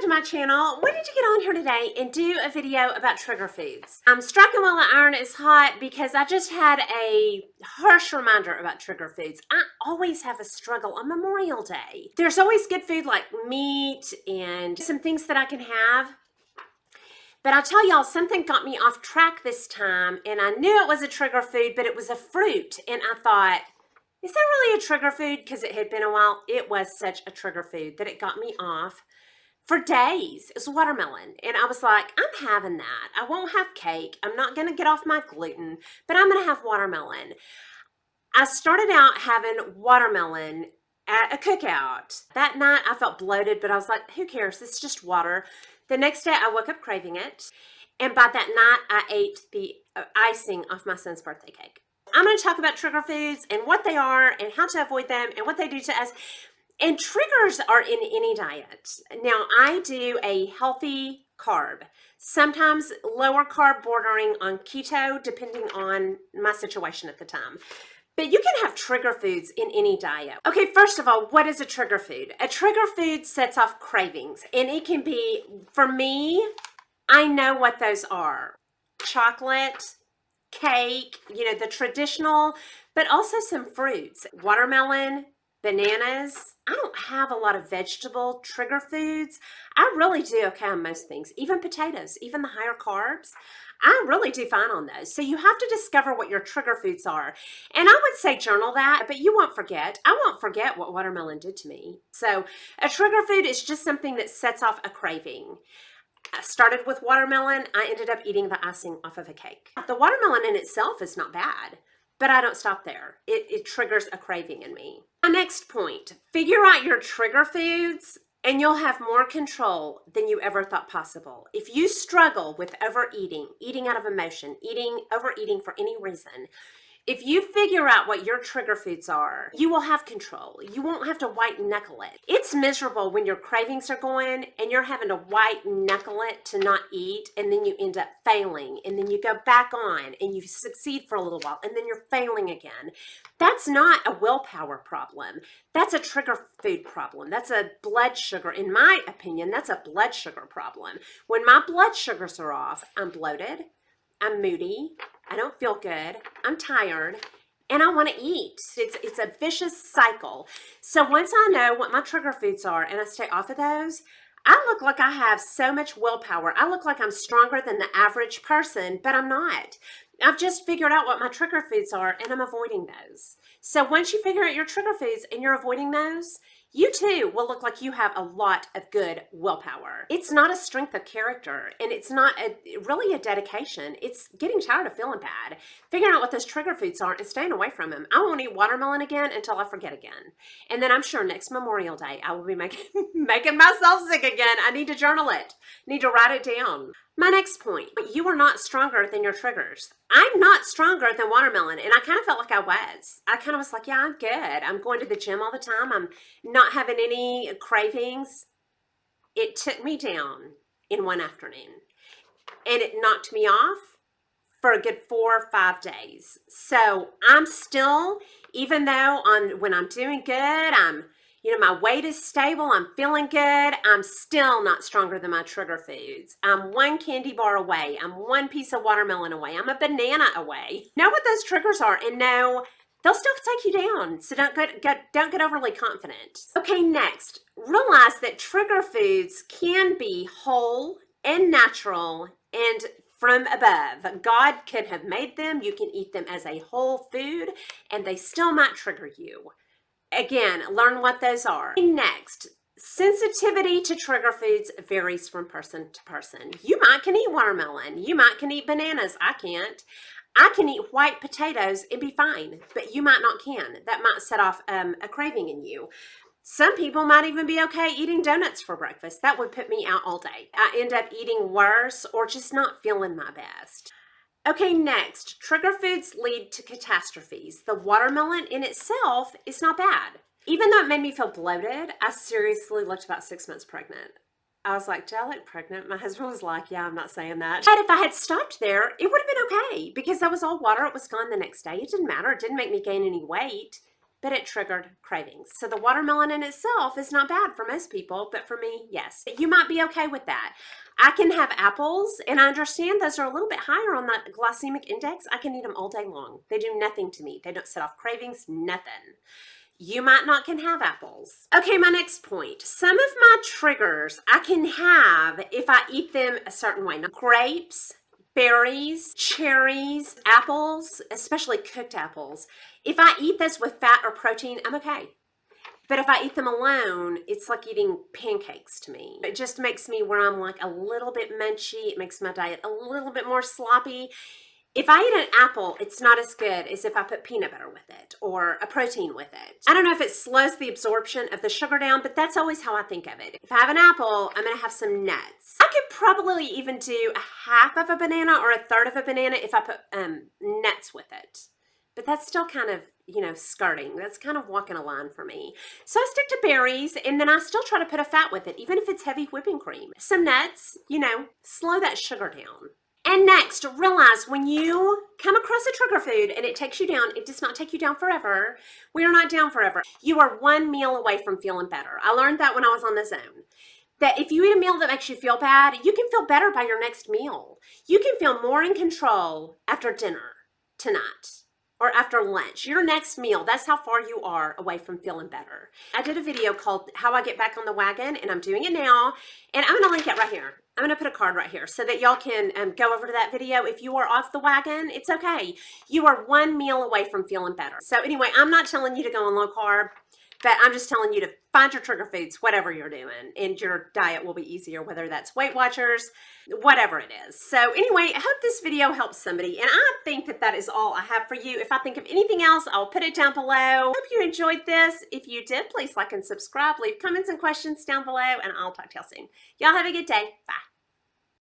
to my channel. Wanted to get on here today and do a video about trigger foods. I'm striking while the iron is hot because I just had a harsh reminder about trigger foods. I always have a struggle on Memorial Day. There's always good food like meat and some things that I can have. But I'll tell y'all, something got me off track this time, and I knew it was a trigger food, but it was a fruit. And I thought, is that really a trigger food? Because it had been a while. It was such a trigger food that it got me off for days. It was watermelon. And I was like, I'm having that. I won't have cake. I'm not going to get off my gluten, but I'm going to have watermelon. I started out having watermelon at a cookout. That night I felt bloated, but I was like, who cares? It's just water. The next day I woke up craving it. And by that night I ate the icing off my son's birthday cake. I'm going to talk about trigger foods and what they are and how to avoid them and what they do to us. And triggers are in any diet. Now, I do a healthy carb, sometimes lower carb bordering on keto, depending on my situation at the time. But you can have trigger foods in any diet. Okay, first of all, what is a trigger food? A trigger food sets off cravings. And it can be, for me, I know what those are. Chocolate, cake, you know, the traditional, but also some fruits. Watermelon, bananas. I don't have a lot of vegetable trigger foods. I really do okay on most things, even potatoes, even the higher carbs. I really do fine on those. So you have to discover what your trigger foods are. And I would say journal that, but you won't forget. I won't forget what watermelon did to me. So a trigger food is just something that sets off a craving. I started with watermelon. I ended up eating the icing off of a cake. The watermelon in itself is not bad, but I don't stop there. It triggers a craving in me. My next point, figure out your trigger foods and you'll have more control than you ever thought possible. If you struggle with overeating, eating out of emotion, overeating for any reason, if you figure out what your trigger foods are, you will have control. You won't have to white knuckle it. It's miserable when your cravings are going and you're having to white knuckle it to not eat, and then you end up failing, and then you go back on and you succeed for a little while and then you're failing again. That's not a willpower problem. That's a trigger food problem. That's a blood sugar, in my opinion, that's a blood sugar problem. When my blood sugars are off, I'm bloated, I'm moody, I don't feel good, I'm tired, and I want to eat. It's a vicious cycle. So once I know what my trigger foods are and I stay off of those, I look like I have so much willpower. I look like I'm stronger than the average person, but I'm not. I've just figured out what my trigger foods are and I'm avoiding those. So once you figure out your trigger foods and you're avoiding those, you too will look like you have a lot of good willpower. It's not a strength of character, and it's not really a dedication. It's getting tired of feeling bad, figuring out what those trigger foods are and staying away from them. I won't eat watermelon again until I forget again. And then I'm sure next Memorial Day, I will be making myself sick again. I need to journal it. I need to write it down. My next point, you are not stronger than your triggers. I'm not stronger than watermelon, and I kind of felt like I was. I kind of was like, yeah, I'm good. I'm going to the gym all the time. I'm not having any cravings. It took me down in one afternoon, and it knocked me off for a good 4 or 5 days. So I'm still, even though when I'm doing good, my weight is stable, I'm feeling good, I'm still not stronger than my trigger foods. I'm one candy bar away. I'm one piece of watermelon away. I'm a banana away. Know what those triggers are, and know they'll still take you down, so don't get overly confident. Okay, next, realize that trigger foods can be whole and natural and from above. God could have made them. You can eat them as a whole food, and they still might trigger you. Again, learn what those are. Next, sensitivity to trigger foods varies from person to person. You might can eat watermelon. You might can eat bananas. I can't. I can eat white potatoes and be fine, but you might not can. That might set off a craving in you. Some people might even be okay eating donuts for breakfast. That would put me out all day. I end up eating worse or just not feeling my best. Okay, next, trigger foods lead to catastrophes. The watermelon in itself is not bad. Even though it made me feel bloated, I seriously looked about 6 months pregnant. I was like, do I look pregnant? My husband was like, yeah, I'm not saying that. But if I had stopped there, it would have been okay because that was all water. It was gone the next day. It didn't matter. It didn't make me gain any weight. but it triggered cravings. So the watermelon in itself is not bad for most people, but for me, yes. You might be okay with that. I can have apples, and I understand those are a little bit higher on the glycemic index. I can eat them all day long. They do nothing to me. They don't set off cravings, nothing. You might not can have apples. Okay, my next point. Some of my triggers I can have if I eat them a certain way. Now, grapes, berries, cherries, apples, especially cooked apples. If I eat this with fat or protein, I'm okay. But if I eat them alone, it's like eating pancakes to me. It just makes me where I'm like a little bit munchy. It makes my diet a little bit more sloppy. If I eat an apple, it's not as good as if I put peanut butter with it or a protein with it. I don't know if it slows the absorption of the sugar down, but that's always how I think of it. If I have an apple, I'm going to have some nuts. I could probably even do a half of a banana or a third of a banana if I put nuts with it. But that's still kind of, skirting. That's kind of walking a line for me. So I stick to berries, and then I still try to put a fat with it, even if it's heavy whipping cream. Some nuts, slow that sugar down. And next, realize when you come across a trigger food and it takes you down, it does not take you down forever. We are not down forever. You are one meal away from feeling better. I learned that when I was on the zone. That if you eat a meal that makes you feel bad, you can feel better by your next meal. You can feel more in control after dinner tonight or after lunch. Your next meal, that's how far you are away from feeling better. I did a video called How I Get Back on the Wagon, and I'm doing it now. And I'm going to link it right here. I'm going to put a card right here so that y'all can go over to that video. If you are off the wagon, it's okay. You are one meal away from feeling better. So anyway, I'm not telling you to go on low carb, but I'm just telling you to find your trigger foods, whatever you're doing, and your diet will be easier, whether that's Weight Watchers, whatever it is. So anyway, I hope this video helps somebody, and I think that that is all I have for you. If I think of anything else, I'll put it down below. Hope you enjoyed this. If you did, please like and subscribe, leave comments and questions down below, and I'll talk to y'all soon. Y'all have a good day. Bye.